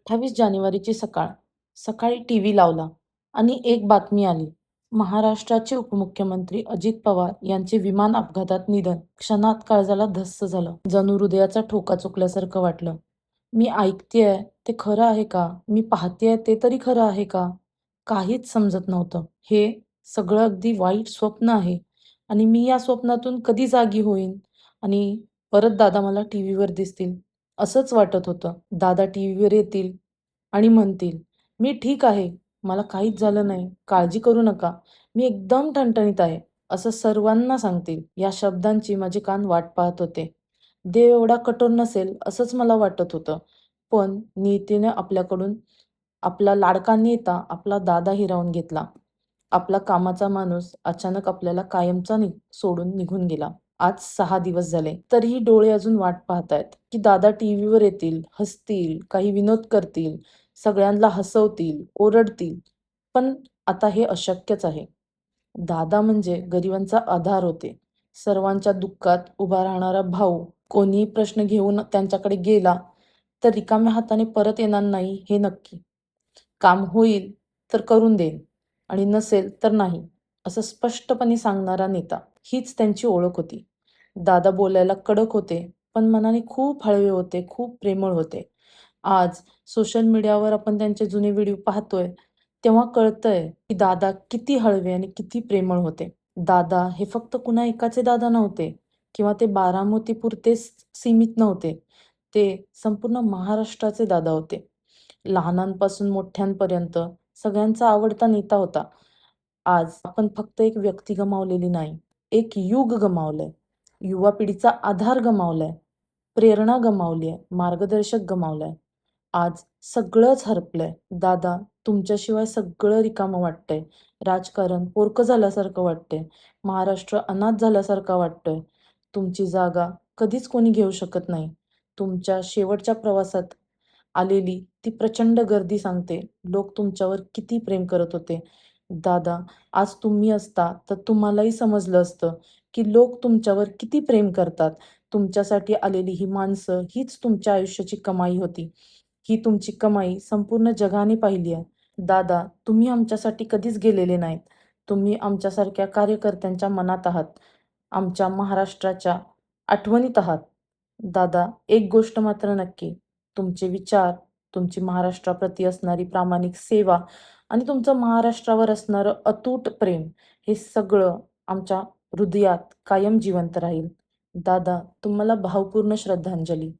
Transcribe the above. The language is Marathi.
28 जानेवारीची सकाळ. सकाळी टीव्ही लावला आणि एक बातमी आली. महाराष्ट्राचे उपमुख्यमंत्री अजित पवार यांचे विमान अपघातात निधन. क्षणात काळजाला धस्स झालं. जणू हृदयाचा ठोका चुकल्यासारखं वाटलं. मी ऐकतेय ते खरं आहे का? मी पाहतेय ते तरी खरं आहे का? काहीच समजत नव्हतं. हे सगळं अगदी वाईट स्वप्न आहे आणि मी या स्वप्नातून कधी जागी होईन आणि परत दादा मला टीव्हीवर दिसतील. असंच वाटत होतं. दादा टीव्हीवर येतील आणि म्हणतील, "मी ठीक आहे. मला काहीच झालं नाही. काळजी करू नका. मी एकदम ठणठणीत आहे." असं सर्वांना सांगतील. या शब्दांची माझे कान वाट पाहत होते. देव एवढा कठोर नसेल असंच मला वाटत होतं. पण नियतीने आपल्याकडून आपला लाडका नेता, आपला दादा हिरावून घेतला. आपला कामाचा माणूस अचानक आपल्याला कायमचा सोडून निघून गेला. आज 6 दिवस झाले. तरीही डोळे अजून वाट पाहतायत, की दादा टीव्हीवर येतील, हसतील, काही विनोद करतील, सगळ्यांना हसवतील, ओरडतील. पण आता हे अशक्यच आहे. दादा म्हणजे गरिबांचा आधार होते. सर्वांच्या दुःखात उभा राहणारा भाऊ. कोणीही प्रश्न घेऊन त्यांच्याकडे गेला, तर रिकाम्या हाताने परत येणार नाही हे नक्की. काम होईल तर करून देईन आणि नसेल तर नाही, असं स्पष्टपणे सांगणारा नेता. हीच त्यांची ओळख होती. दादा बोलायला कडक होते, पण मनाने खूप हळवे होते, खूप प्रेमळ होते. आज सोशल मीडियावर आपण त्यांचे जुने व्हिडिओ पाहतोय, तेव्हा कळतंय की दादा किती हळवे आणि किती प्रेमळ होते. दादा हे फक्त कुणा एकाचे दादा नव्हते किंवा ते बारामतीपुरतेच सीमित नव्हते. ते संपूर्ण महाराष्ट्राचे दादा होते. लहानांपासून मोठ्यांपर्यंत सगळ्यांचा आवडता नेता होता. आज आपण फक्त एक व्यक्ती गमावलेली नाही, एक युग गमावलंय. युवा पिढीचा आधार गमावलाय, प्रेरणा गमावली आहे, मार्गदर्शक गमावलाय. आज सगळंच हरपलंय. दादा, तुमच्याशिवाय सगळं रिकामं वाटतंय. राजकारण पोरकं झाल्यासारखं वाटतंय. महाराष्ट्र अनाथ झाल्यासारखा वाटतोय. तुमची जागा कधीच कोणी घेऊ शकत नाही. तुमच्या शेवटच्या प्रवासात आलेली ती प्रचंड गर्दी सांगते, लोक तुमच्यावर किती प्रेम करत होते. दादा, आज तुम्ही असता तर तुम्हालाही समजलं असतं, की लोक तुमच्यावर किती प्रेम करतात. तुमच्यासाठी आलेली ही माणसं हीच तुमच्या आयुष्याची कमाई होती. ही तुमची कमाई संपूर्ण जगाने पाहिली आहे. दादा, तुम्ही आमच्यासाठी कधीच गेलेले नाहीत. तुम्ही आमच्यासारख्या कार्यकर्त्यांच्या मनात आहात. आमच्या महाराष्ट्राच्या आठवणीत आहात. दादा, एक गोष्ट मात्र नक्की, तुमचे विचार, तुमची महाराष्ट्राप्रती असणारी प्रामाणिक सेवा आणि तुमचं महाराष्ट्रावर असणारं अतूट प्रेम, हे सगळं आमच्या हृदयात कायम जिवंत राहील. दादा, तुम्हाला भावपूर्ण श्रद्धांजली.